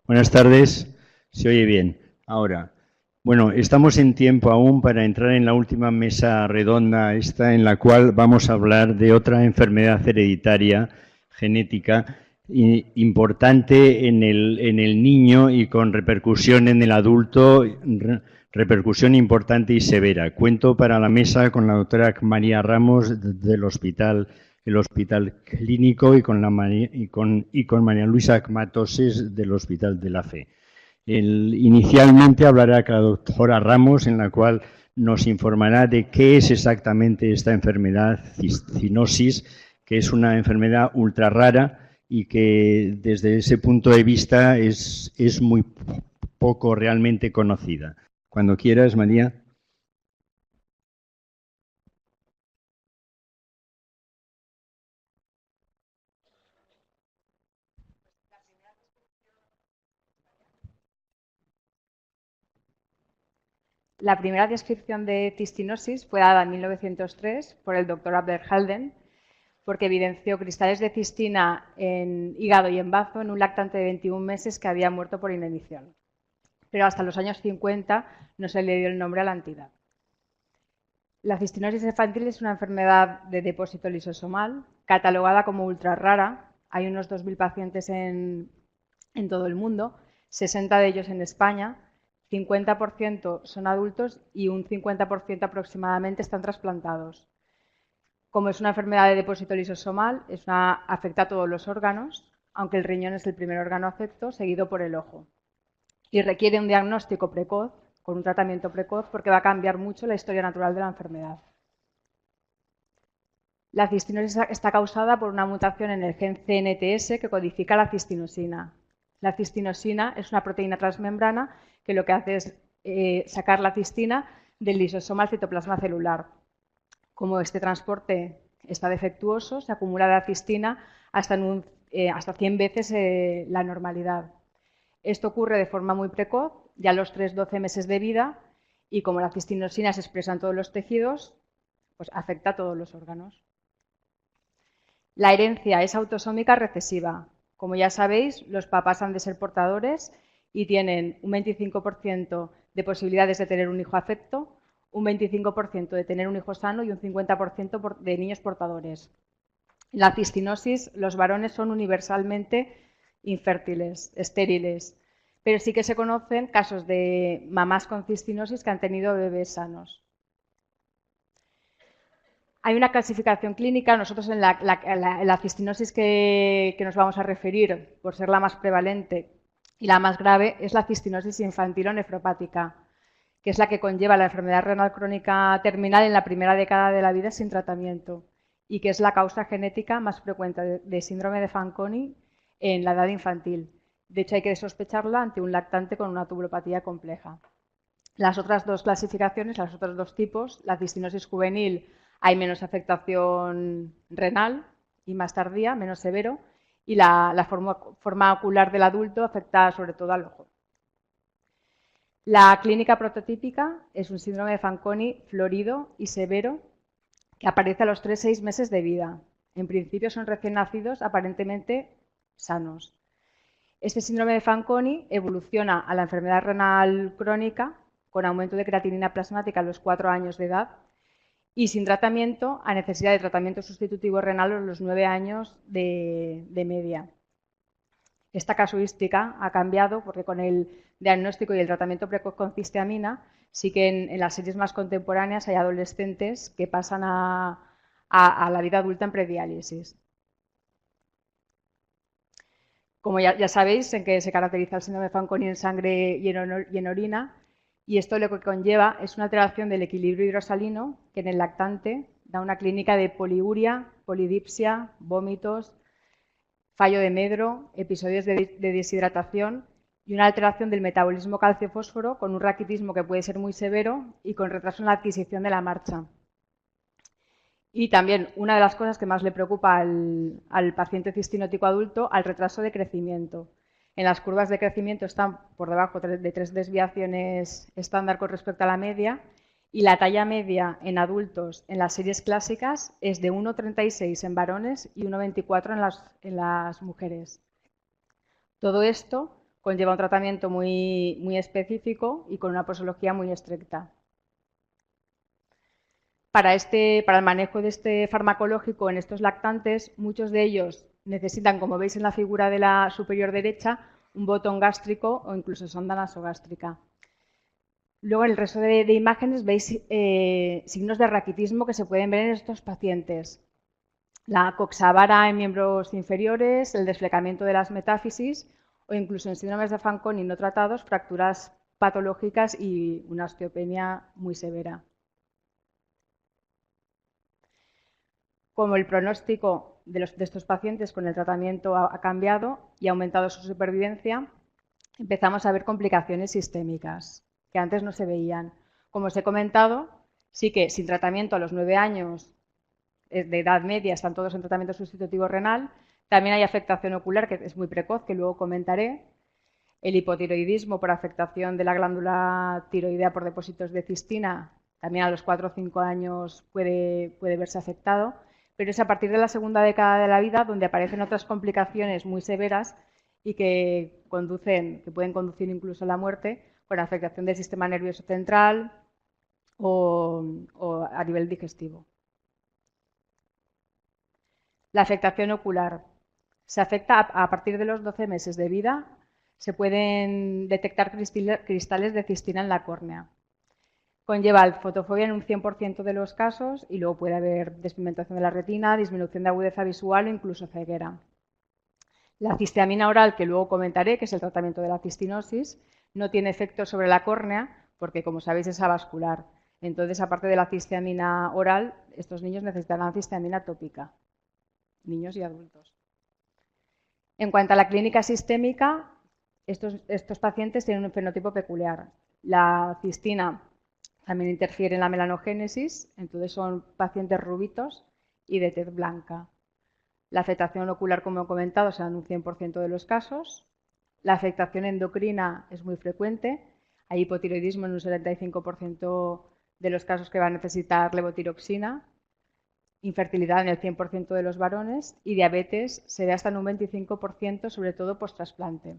Buenas tardes, se oye bien. Ahora, bueno, estamos en tiempo aún para entrar en la última mesa redonda, esta en la cual vamos a hablar de otra enfermedad hereditaria genética importante en el niño y con repercusión en el adulto, repercusión importante y severa. Cuento para la mesa con la doctora María Ramos del Hospital el Hospital Clínico y con María Luisa Matoses del Hospital de la Fe. Inicialmente hablará con la doctora Ramos, en la cual nos informará de qué es exactamente esta enfermedad, cistinosis, que es una enfermedad ultra rara y que desde ese punto de vista es muy poco realmente conocida. Cuando quieras, María. La primera descripción de cistinosis fue dada en 1903 por el doctor Albert Halden, porque evidenció cristales de cistina en hígado y en bazo en un lactante de 21 meses que había muerto por inanición. Pero hasta los años 50 no se le dio el nombre a la entidad. La cistinosis infantil es una enfermedad de depósito lisosomal, catalogada como ultra rara. Hay unos 2.000 pacientes en todo el mundo, 60 de ellos en España, 50% son adultos y un 50% aproximadamente están trasplantados. Como es una enfermedad de depósito lisosomal, afecta a todos los órganos, aunque el riñón es el primer órgano afecto, seguido por el ojo. Y requiere un diagnóstico precoz, con un tratamiento precoz, porque va a cambiar mucho la historia natural de la enfermedad. La cistinosis está causada por una mutación en el gen CNTS que codifica la cistinosina. La cistinosina es una proteína transmembrana que lo que hace es sacar la cistina del lisosoma al citoplasma celular. Como este transporte está defectuoso, se acumula la cistina hasta 100 veces la normalidad. Esto ocurre de forma muy precoz, ya a los 3-12 meses de vida, y como la cistinosina se expresa en todos los tejidos, pues afecta a todos los órganos. La herencia es autosómica recesiva. Como ya sabéis, los papás han de ser portadores y tienen un 25% de posibilidades de tener un hijo afecto, un 25% de tener un hijo sano y un 50% de niños portadores. En la cistinosis, los varones son universalmente infértiles, estériles, pero sí que se conocen casos de mamás con cistinosis que han tenido bebés sanos. Hay una clasificación clínica. Nosotros en la cistinosis que nos vamos a referir, por ser la más prevalente y la más grave, es la cistinosis infantil o nefropática, que es la que conlleva la enfermedad renal crónica terminal en la primera década de la vida sin tratamiento y que es la causa genética más frecuente de síndrome de Fanconi en la edad infantil. De hecho, hay que sospecharla ante un lactante con una tubulopatía compleja. Las otras dos clasificaciones, los otros dos tipos, la cistinosis juvenil, hay menos afectación renal y más tardía, menos severo, y la forma ocular del adulto afecta sobre todo al ojo. La clínica prototípica es un síndrome de Fanconi florido y severo que aparece a los 3-6 meses de vida. En principio son recién nacidos aparentemente sanos. Este síndrome de Fanconi evoluciona a la enfermedad renal crónica con aumento de creatinina plasmática a los 4 años de edad y sin tratamiento a necesidad de tratamiento sustitutivo renal a los 9 años de media. Esta casuística ha cambiado porque con el diagnóstico y el tratamiento precoz con cisteamina sí que en las series más contemporáneas hay adolescentes que pasan a la vida adulta en prediálisis. Como ya sabéis, en que se caracteriza el síndrome de Fanconi en sangre y en orina, y esto lo que conlleva es una alteración del equilibrio hidrosalino que en el lactante da una clínica de poliuria, polidipsia, vómitos, fallo de medro, episodios de deshidratación y una alteración del metabolismo calcio-fósforo con un raquitismo que puede ser muy severo y con retraso en la adquisición de la marcha. Y también una de las cosas que más le preocupa al paciente cistinótico adulto, al retraso de crecimiento. En las curvas de crecimiento están por debajo de 3 desviaciones estándar con respecto a la media y la talla media en adultos en las series clásicas es de 1,36 en varones y 1,24 en las mujeres. Todo esto Conlleva un tratamiento muy específico y con una posología muy estricta. Para el manejo de este farmacológico en estos lactantes, muchos de ellos necesitan, como veis en la figura de la superior derecha, un botón gástrico o incluso sonda nasogástrica. Luego, en el resto de imágenes veis signos de raquitismo que se pueden ver en estos pacientes. La coxavara en miembros inferiores, el desflecamiento de las metáfisis o incluso en síndromes de Fanconi no tratados, fracturas patológicas y una osteopenia muy severa. Como el pronóstico de estos pacientes con el tratamiento ha cambiado y ha aumentado su supervivencia, empezamos a ver complicaciones sistémicas que antes no se veían. Como os he comentado, sí que sin tratamiento a los 9 años de edad media están todos en tratamiento sustitutivo renal. También hay afectación ocular, que es muy precoz, que luego comentaré. El hipotiroidismo por afectación de la glándula tiroidea por depósitos de cistina, también a los 4 o 5 años puede verse afectado. Pero es a partir de la segunda década de la vida donde aparecen otras complicaciones muy severas y que pueden conducir incluso a la muerte por afectación del sistema nervioso central o a nivel digestivo. La afectación ocular se afecta a partir de los 12 meses de vida. Se pueden detectar cristales de cistina en la córnea. Conlleva fotofobia en un 100% de los casos y luego puede haber despigmentación de la retina, disminución de agudeza visual o incluso ceguera. La cisteamina oral, que luego comentaré, que es el tratamiento de la cistinosis, no tiene efecto sobre la córnea porque, como sabéis, es avascular. Entonces, aparte de la cisteamina oral, estos niños necesitarán cisteamina tópica, niños y adultos. En cuanto a la clínica sistémica, estos pacientes tienen un fenotipo peculiar. La cistina también interfiere en la melanogénesis, entonces son pacientes rubitos y de tez blanca. La afectación ocular, como he comentado, se da en un 100% de los casos. La afectación endocrina es muy frecuente. Hay hipotiroidismo en un 75% de los casos que va a necesitar levotiroxina. Infertilidad en el 100% de los varones y diabetes se ve hasta en un 25%, sobre todo post-trasplante.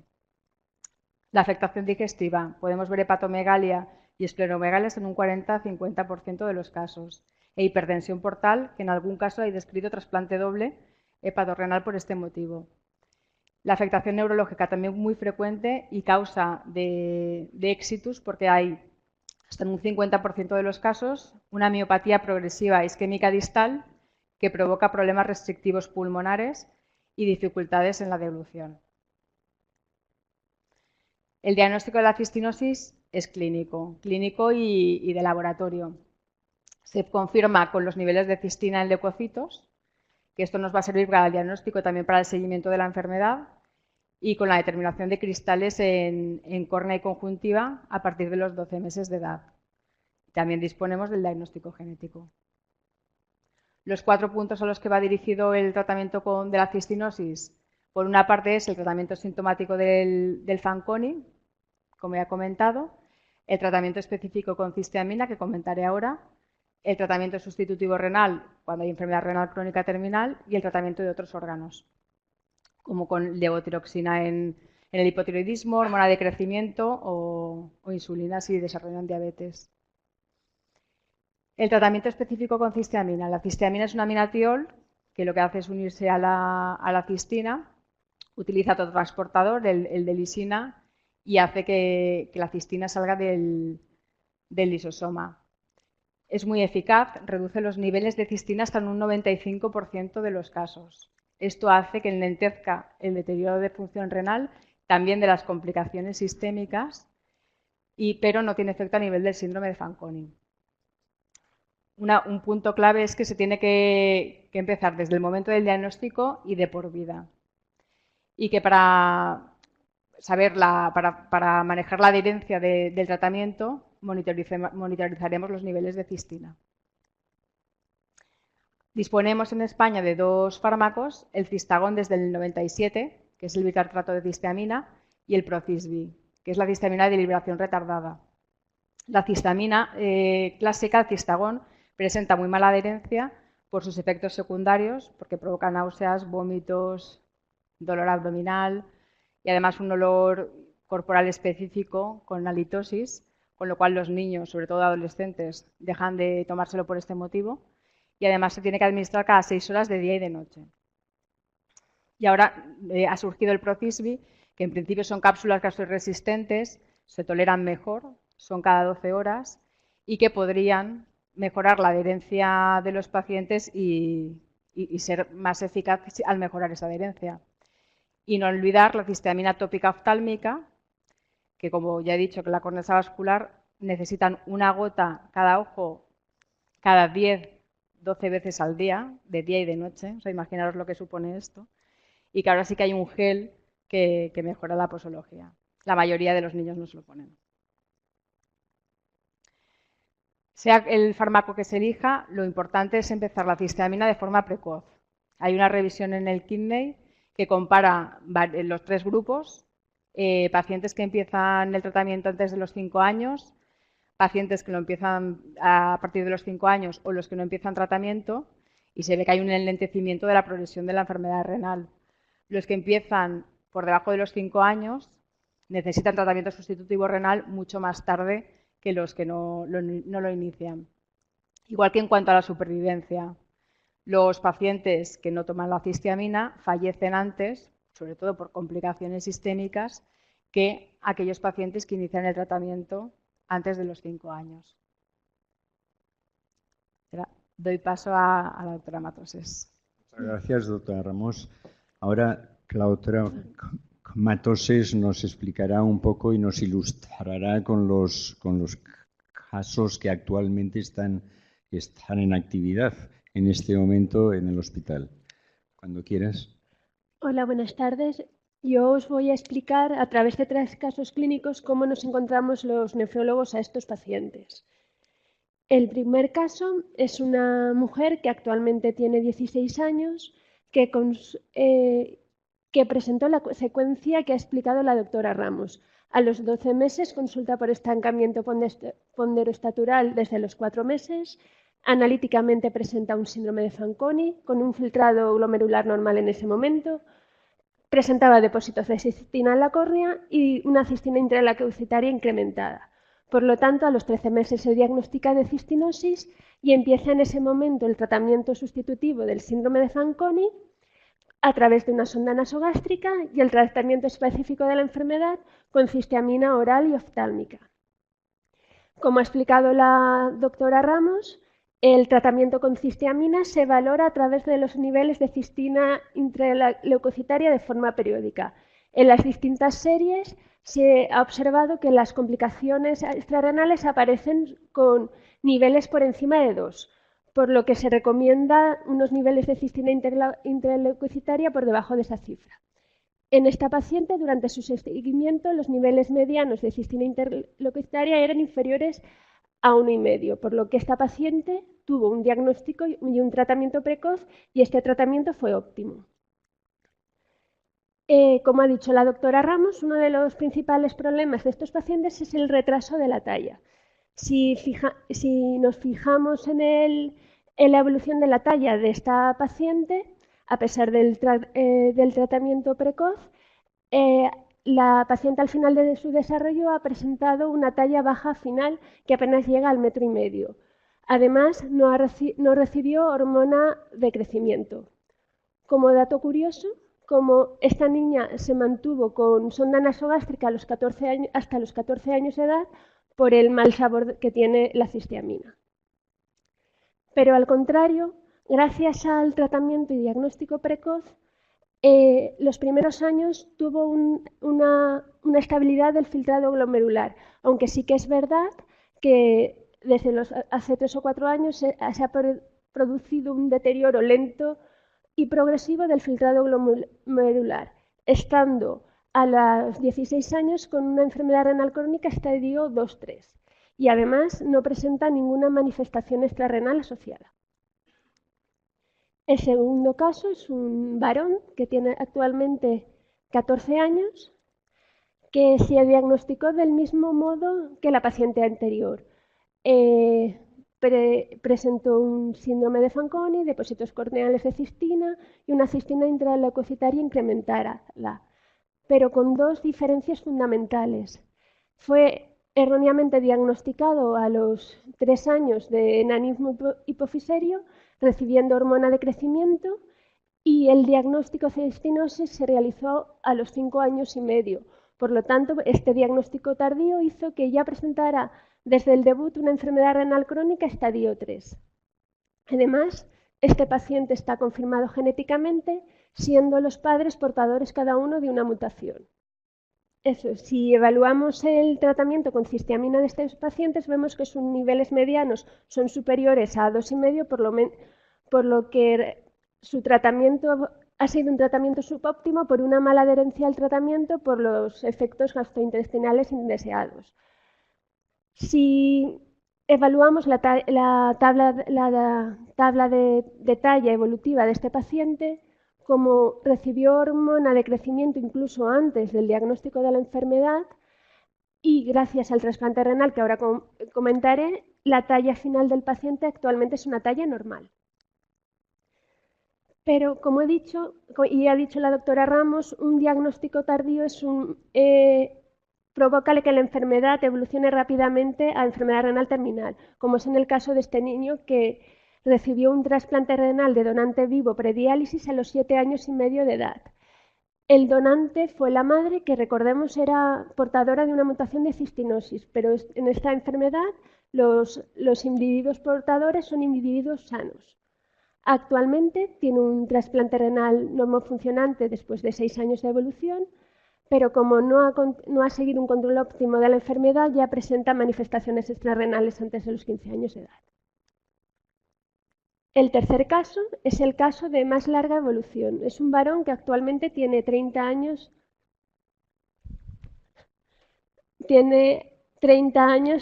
La afectación digestiva. Podemos ver hepatomegalia y escleromegalias en un 40-50% de los casos. E hipertensión portal, que en algún caso hay descrito trasplante doble hepatorrenal por este motivo. La afectación neurológica también muy frecuente y causa de exitus porque hay hasta en un 50% de los casos una miopatía progresiva isquémica distal que provoca problemas restrictivos pulmonares y dificultades en la devolución. El diagnóstico de la cistinosis es clínico y de laboratorio. Se confirma con los niveles de cistina en leucocitos, que esto nos va a servir para el diagnóstico y también para el seguimiento de la enfermedad, y con la determinación de cristales en córnea y conjuntiva a partir de los 12 meses de edad. También disponemos del diagnóstico genético. Los 4 puntos a los que va dirigido el tratamiento de la cistinosis, por una parte es el tratamiento sintomático del Fanconi, como ya he comentado, el tratamiento específico con cisteamina, que comentaré ahora, el tratamiento sustitutivo renal cuando hay enfermedad renal crónica terminal y el tratamiento de otros órganos, como con levotiroxina en el hipotiroidismo, hormona de crecimiento o insulina si desarrollan diabetes. El tratamiento específico con cisteamina. La cisteamina es un aminatiol que lo que hace es unirse a la cistina, utiliza otro transportador, el de lisina, y hace que la cistina salga del lisosoma. Es muy eficaz, reduce los niveles de cistina hasta en un 95% de los casos. Esto hace que enlentezca el deterioro de función renal, también de las complicaciones sistémicas, pero no tiene efecto a nivel del síndrome de Fanconi. Un punto clave es que se tiene que empezar desde el momento del diagnóstico y de por vida. Y que para manejar la adherencia del tratamiento monitorizaremos los niveles de cistina. Disponemos en España de 2 fármacos, el Cistagón desde el 97, que es el bitartrato de cisteamina, y el Procisbi, que es la cisteamina de liberación retardada. La cisteamina clásica, el Cistagón, presenta muy mala adherencia por sus efectos secundarios, porque provoca náuseas, vómitos, dolor abdominal y además un olor corporal específico con halitosis, con lo cual los niños, sobre todo adolescentes, dejan de tomárselo por este motivo. Y además se tiene que administrar cada 6 horas de día y de noche. Y ahora ha surgido el Procisbi, que en principio son cápsulas gastroresistentes, se toleran mejor, son cada 12 horas y que podrían mejorar la adherencia de los pacientes y ser más eficaces al mejorar esa adherencia. Y no olvidar la cisteamina tópica oftálmica, que como ya he dicho que la corneza vascular necesitan una gota cada ojo cada 10, 12 veces al día, de día y de noche. O sea, imaginaros lo que supone esto. Y que ahora sí que hay un gel que mejora la posología. La mayoría de los niños no se lo ponen. Sea el fármaco que se elija, lo importante es empezar la cisteamina de forma precoz. Hay una revisión en el Kidney que compara los 3 grupos, pacientes que empiezan el tratamiento antes de los 5 años, pacientes que lo empiezan a partir de los 5 años o los que no empiezan tratamiento, y se ve que hay un enlentecimiento de la progresión de la enfermedad renal. Los que empiezan por debajo de los 5 años necesitan tratamiento sustitutivo renal mucho más tarde que los que no lo inician. Igual que en cuanto a la supervivencia, los pacientes que no toman la cisteamina fallecen antes, sobre todo por complicaciones sistémicas, que aquellos pacientes que inician el tratamiento antes de los 5 años. Doy paso a la doctora Matoses. Muchas gracias, doctora Ramos. Ahora la doctora Matoses nos explicará un poco y nos ilustrará con los casos que actualmente están en actividad en este momento en el hospital. Cuando quieras. Hola, buenas tardes. Yo os voy a explicar a través de 3 casos clínicos cómo nos encontramos los nefrólogos a estos pacientes. El primer caso es una mujer que actualmente tiene 16 años que presentó la secuencia que ha explicado la doctora Ramos. A los 12 meses consulta por estancamiento ponderostatural desde los 4 meses. Analíticamente presenta un síndrome de Fanconi con un filtrado glomerular normal en ese momento. Presentaba depósitos de cistina en la córnea y una cistina intraleucocitaria incrementada. Por lo tanto, a los 13 meses se diagnostica de cistinosis y empieza en ese momento el tratamiento sustitutivo del síndrome de Fanconi a través de una sonda nasogástrica y el tratamiento específico de la enfermedad con cisteamina oral y oftálmica. Como ha explicado la doctora Ramos, el tratamiento con cisteamina se valora a través de los niveles de cistina intraleucocitaria de forma periódica. En las distintas series se ha observado que las complicaciones extrarrenales aparecen con niveles por encima de 2, por lo que se recomienda unos niveles de cistina intraleucocitaria por debajo de esa cifra. En esta paciente, durante su seguimiento, los niveles medianos de cistina intraleucocitaria eran inferiores a 1,5, por lo que esta paciente tuvo un diagnóstico y un tratamiento precoz y este tratamiento fue óptimo. Como ha dicho la doctora Ramos, uno de los principales problemas de estos pacientes es el retraso de la talla. Si nos fijamos en la evolución de la talla de esta paciente, a pesar del tratamiento precoz, la paciente al final de su desarrollo ha presentado una talla baja final que apenas llega al 1,5 metros. Además, no recibió hormona de crecimiento. Como dato curioso, como esta niña se mantuvo con sonda nasogástrica hasta los 14 años de edad por el mal sabor que tiene la cisteamina. Pero al contrario, gracias al tratamiento y diagnóstico precoz, los primeros años tuvo una estabilidad del filtrado glomerular, aunque sí que es verdad que desde hace 3 o 4 años se ha producido un deterioro lento y progresivo del filtrado glomerular, estando a los 16 años con una enfermedad renal crónica estadio 2-3 y además no presenta ninguna manifestación extrarrenal asociada. El segundo caso es un varón que tiene actualmente 14 años que se diagnosticó del mismo modo que la paciente anterior. Presentó un síndrome de Fanconi, depósitos corneales de cistina y una cistina intraleucocitaria incrementada. pero con dos diferencias fundamentales. Fue erróneamente diagnosticado a los 3 años de enanismo hipofisario, recibiendo hormona de crecimiento, y el diagnóstico de cistinosis se realizó a los 5 años y medio. Por lo tanto, este diagnóstico tardío hizo que ya presentara desde el debut una enfermedad renal crónica estadio 3. Además, este paciente está confirmado genéticamente, siendo los padres portadores cada uno de una mutación. Eso, si evaluamos el tratamiento con cistiamina de estos pacientes, vemos que sus niveles medianos son superiores a 2,5, por lo que su tratamiento ha sido un tratamiento subóptimo por una mala adherencia al tratamiento por los efectos gastrointestinales indeseados. Si evaluamos la tabla de talla evolutiva de este paciente, como recibió hormona de crecimiento incluso antes del diagnóstico de la enfermedad y gracias al trasplante renal que ahora comentaré, la talla final del paciente actualmente es una talla normal. Pero como he dicho, y ha dicho la doctora Ramos, un diagnóstico tardío provoca que la enfermedad evolucione rápidamente a enfermedad renal terminal, como es en el caso de este niño que recibió un trasplante renal de donante vivo prediálisis a los 7 años y medio de edad. El donante fue la madre, que recordemos era portadora de una mutación de cistinosis, pero en esta enfermedad los individuos portadores son individuos sanos. Actualmente tiene un trasplante renal normofuncionante después de 6 años de evolución, pero como no ha seguido un control óptimo de la enfermedad, ya presenta manifestaciones extrarrenales antes de los 15 años de edad. El tercer caso es el caso de más larga evolución. Es un varón que actualmente tiene 30 años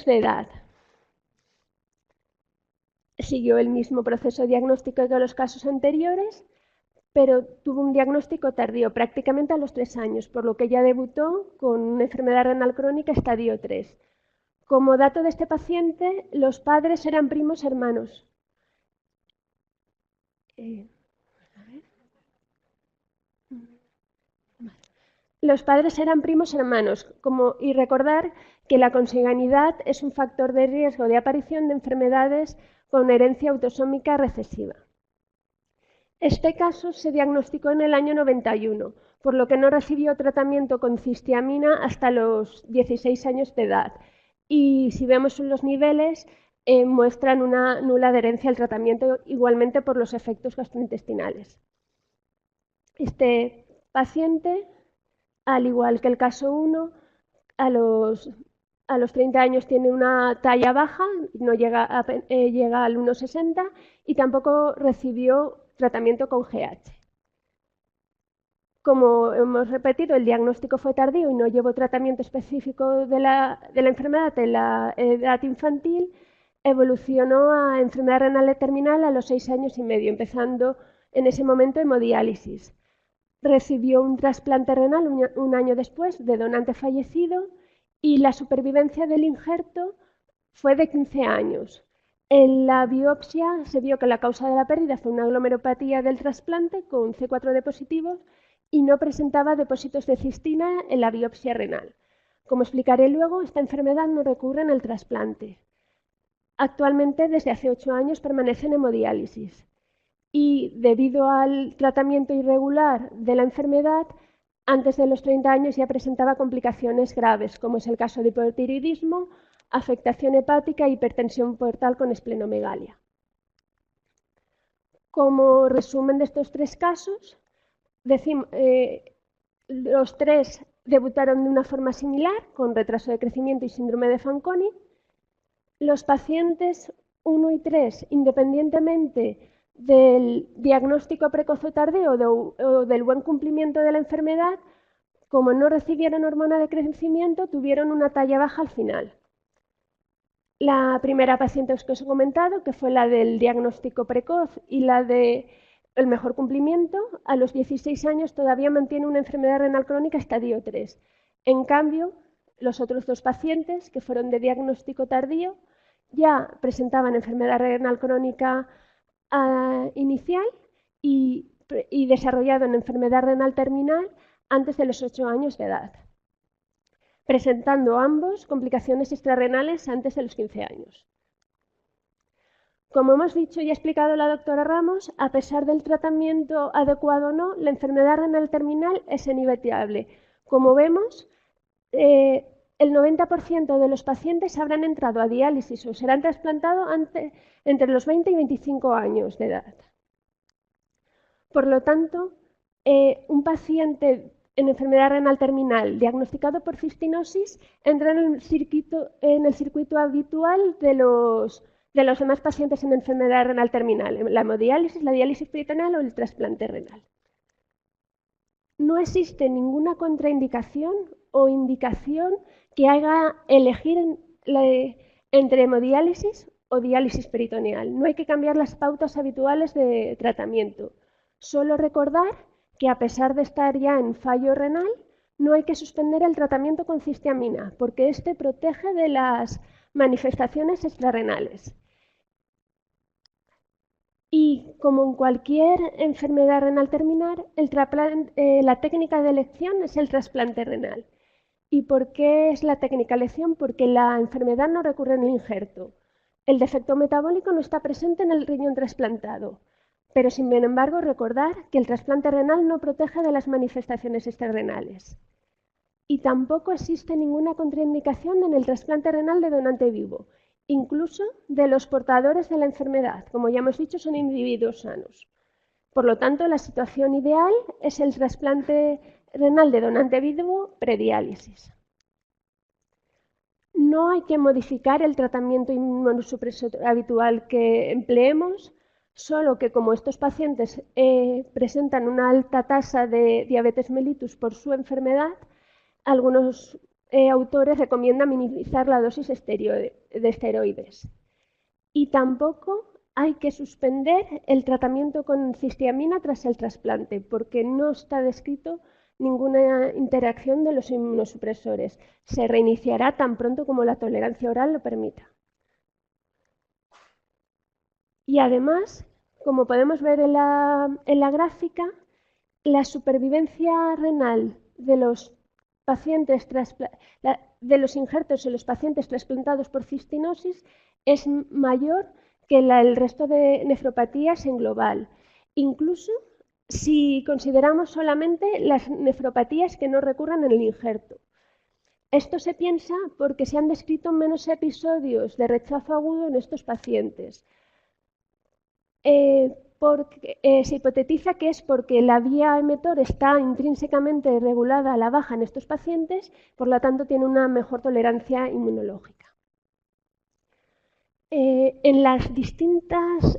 de edad. Siguió el mismo proceso diagnóstico que los casos anteriores, pero tuvo un diagnóstico tardío, prácticamente a los 3 años, por lo que ya debutó con una enfermedad renal crónica estadio 3. Como dato de este paciente, los padres eran primos hermanos. Los padres eran primos hermanos, y recordar que la consanguinidad es un factor de riesgo de aparición de enfermedades con herencia autosómica recesiva. Este caso se diagnosticó en el año 91, por lo que no recibió tratamiento con cistiamina hasta los 16 años de edad. Y si vemos los niveles, muestran una nula adherencia al tratamiento, igualmente por los efectos gastrointestinales. Este paciente, al igual que el caso 1, a los 30 años tiene una talla baja, no llega al 1,60 y tampoco recibió tratamiento con GH. Como hemos repetido, el diagnóstico fue tardío y no llevó tratamiento específico de la enfermedad en la edad infantil, evolucionó a enfermedad renal terminal a los 6 años y medio, empezando en ese momento hemodiálisis. Recibió un trasplante renal un año después de donante fallecido y la supervivencia del injerto fue de 15 años. En la biopsia se vio que la causa de la pérdida fue una glomerulopatía del trasplante con C4D positivos y no presentaba depósitos de cistina en la biopsia renal. Como explicaré luego, esta enfermedad no recurre en el trasplante. Actualmente, desde hace 8 años, permanece en hemodiálisis y debido al tratamiento irregular de la enfermedad, antes de los 30 años ya presentaba complicaciones graves, como es el caso de hipotiroidismo, afectación hepática e hipertensión portal con esplenomegalia. Como resumen de estos 3 casos, los 3 debutaron de una forma similar, con retraso de crecimiento y síndrome de Fanconi. Los pacientes 1 y 3, independientemente del diagnóstico precoz o tardío o del buen cumplimiento de la enfermedad, como no recibieron hormona de crecimiento, tuvieron una talla baja al final. La primera paciente que os he comentado, que fue la del diagnóstico precoz y la del mejor cumplimiento, a los 16 años todavía mantiene una enfermedad renal crónica estadio 3. En cambio, los otros 2 pacientes, que fueron de diagnóstico tardío, ya presentaban enfermedad renal crónica inicial y desarrollado en enfermedad renal terminal antes de los 8 años de edad, presentando ambos complicaciones extrarrenales antes de los 15 años. Como hemos dicho y ha explicado la doctora Ramos, a pesar del tratamiento adecuado o no, la enfermedad renal terminal es inevitable. Como vemos, el 90% de los pacientes habrán entrado a diálisis o serán trasplantados entre los 20 y 25 años de edad. Por lo tanto, un paciente en enfermedad renal terminal diagnosticado por cistinosis entra en el circuito habitual de los demás pacientes en enfermedad renal terminal, la hemodiálisis, la diálisis peritoneal o el trasplante renal. No existe ninguna contraindicación o indicación que haga elegir entre hemodiálisis o diálisis peritoneal. No hay que cambiar las pautas habituales de tratamiento. Solo recordar que a pesar de estar ya en fallo renal, no hay que suspender el tratamiento con cistiamina, porque este protege de las manifestaciones extrarrenales. Y como en cualquier enfermedad renal terminal, la técnica de elección es el trasplante renal. ¿Y por qué es la técnica de elección? Porque la enfermedad no recurre en el injerto. El defecto metabólico no está presente en el riñón trasplantado. Pero, sin embargo, recordar que el trasplante renal no protege de las manifestaciones extrarrenales. Y tampoco existe ninguna contraindicación en el trasplante renal de donante vivo, incluso de los portadores de la enfermedad. Como ya hemos dicho, son individuos sanos. Por lo tanto, la situación ideal es el trasplante renal de donante vivo prediálisis. No hay que modificar el tratamiento inmunosupresor habitual que empleemos, solo que como estos pacientes presentan una alta tasa de diabetes mellitus por su enfermedad, algunos autores recomiendan minimizar la dosis de esteroides. Y tampoco hay que suspender el tratamiento con cistiamina tras el trasplante, porque no está descrito ninguna interacción de los inmunosupresores. Se reiniciará tan pronto como la tolerancia oral lo permita. Y además, como podemos ver en la gráfica, la supervivencia renal de los pacientes de los injertos en los pacientes trasplantados por cistinosis es mayor que el resto de nefropatías en global, incluso si consideramos solamente las nefropatías que no recurran en el injerto. Esto se piensa porque se han descrito menos episodios de rechazo agudo en estos pacientes. Se hipotetiza que es porque la vía mTOR está intrínsecamente regulada a la baja en estos pacientes, por lo tanto tiene una mejor tolerancia inmunológica. En las distintas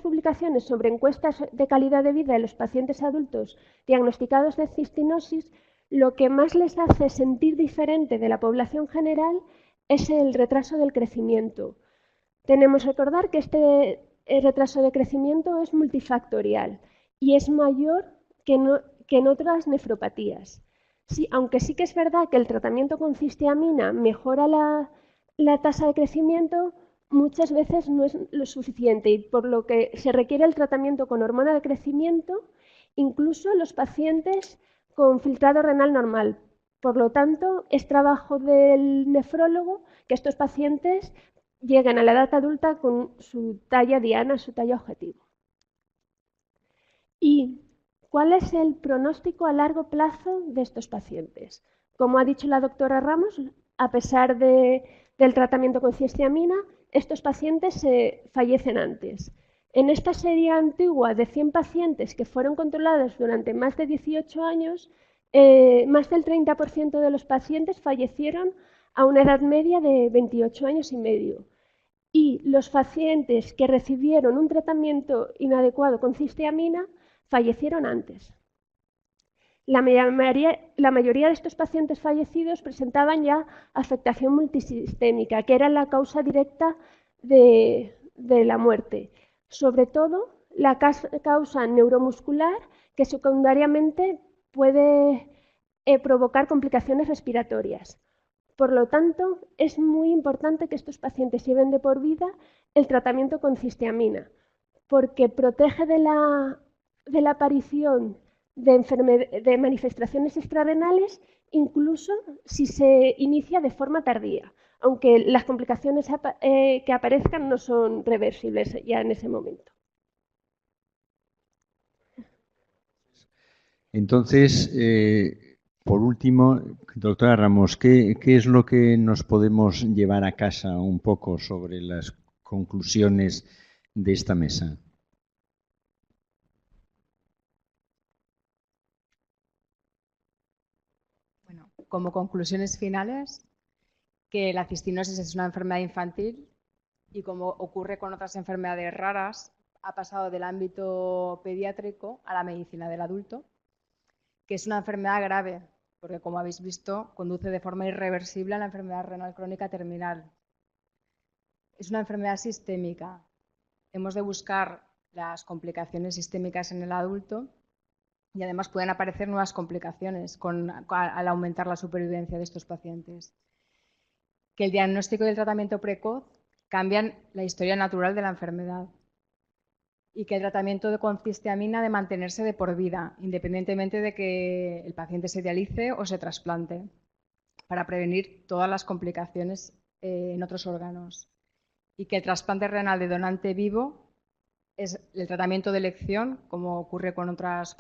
publicaciones sobre encuestas de calidad de vida de los pacientes adultos diagnosticados de cistinosis, lo que más les hace sentir diferente de la población general es el retraso del crecimiento. Tenemos que recordar que el retraso de crecimiento es multifactorial y es mayor que en otras nefropatías. Sí, aunque sí que es verdad que el tratamiento con cistiamina mejora la tasa de crecimiento, muchas veces no es lo suficiente y por lo que se requiere el tratamiento con hormona de crecimiento, incluso los pacientes con filtrado renal normal. Por lo tanto, es trabajo del nefrólogo que estos pacientes lleguen a la edad adulta con su talla diana, su talla objetivo. ¿Y cuál es el pronóstico a largo plazo de estos pacientes? Como ha dicho la doctora Ramos, a pesar del tratamiento con cistiamina, estos pacientes fallecen antes. En esta serie antigua de 100 pacientes que fueron controlados durante más de 18 años, más del 30% de los pacientes fallecieron a una edad media de 28 años y medio. Y los pacientes que recibieron un tratamiento inadecuado con cistiamina fallecieron antes. La mayoría de estos pacientes fallecidos presentaban ya afectación multisistémica, que era la causa directa de la muerte. Sobre todo la causa neuromuscular, que secundariamente puede provocar complicaciones respiratorias. Por lo tanto, es muy importante que estos pacientes lleven de por vida el tratamiento con cistiamina, porque protege de la aparición de manifestaciones extrarrenales, incluso si se inicia de forma tardía, aunque las complicaciones que aparezcan no son reversibles ya en ese momento. Entonces, por último, doctora Ramos, ¿qué es lo que nos podemos llevar a casa un poco sobre las conclusiones de esta mesa? Bueno, como conclusiones finales, que la cistinosis es una enfermedad infantil y como ocurre con otras enfermedades raras, ha pasado del ámbito pediátrico a la medicina del adulto, que es una enfermedad grave, porque como habéis visto, conduce de forma irreversible a la enfermedad renal crónica terminal. Es una enfermedad sistémica. Hemos de buscar las complicaciones sistémicas en el adulto y además pueden aparecer nuevas complicaciones al aumentar la supervivencia de estos pacientes. Que el diagnóstico y el tratamiento precoz cambian la historia natural de la enfermedad y que el tratamiento consiste amina de mantenerse de por vida, independientemente de que el paciente se dialice o se trasplante, para prevenir todas las complicaciones en otros órganos. Y que el trasplante renal de donante vivo es el tratamiento de elección, como ocurre con otras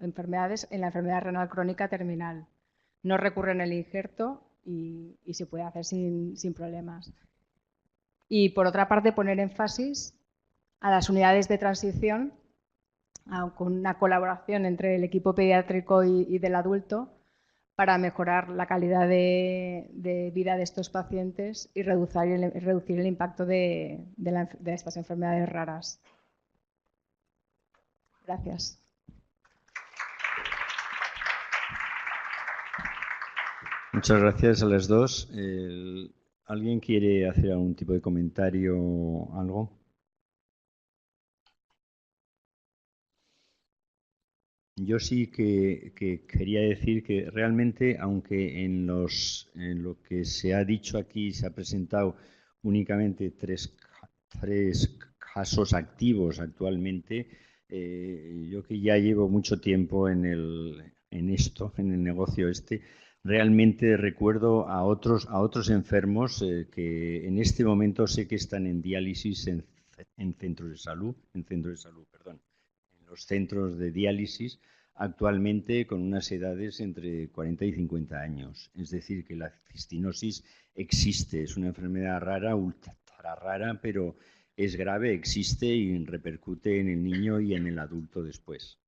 enfermedades, en la enfermedad renal crónica terminal. No recurre en el injerto y se puede hacer sin problemas. Y por otra parte, poner énfasis a las unidades de transición, con una colaboración entre el equipo pediátrico y del adulto, para mejorar la calidad de vida de estos pacientes y reducir el impacto de estas enfermedades raras. Gracias. Muchas gracias a las dos. ¿Alguien quiere hacer algún tipo de comentario o algo? Yo sí que quería decir que realmente, aunque en lo que se ha dicho aquí se ha presentado únicamente tres casos activos actualmente, yo que ya llevo mucho tiempo en esto, en el negocio este, realmente recuerdo a otros enfermos que en este momento sé que están en diálisis en centros de salud, perdón, en los centros de diálisis actualmente con unas edades entre 40 y 50 años. Es decir, que la cistinosis existe, es una enfermedad rara, ultra rara, pero es grave, existe y repercute en el niño y en el adulto después.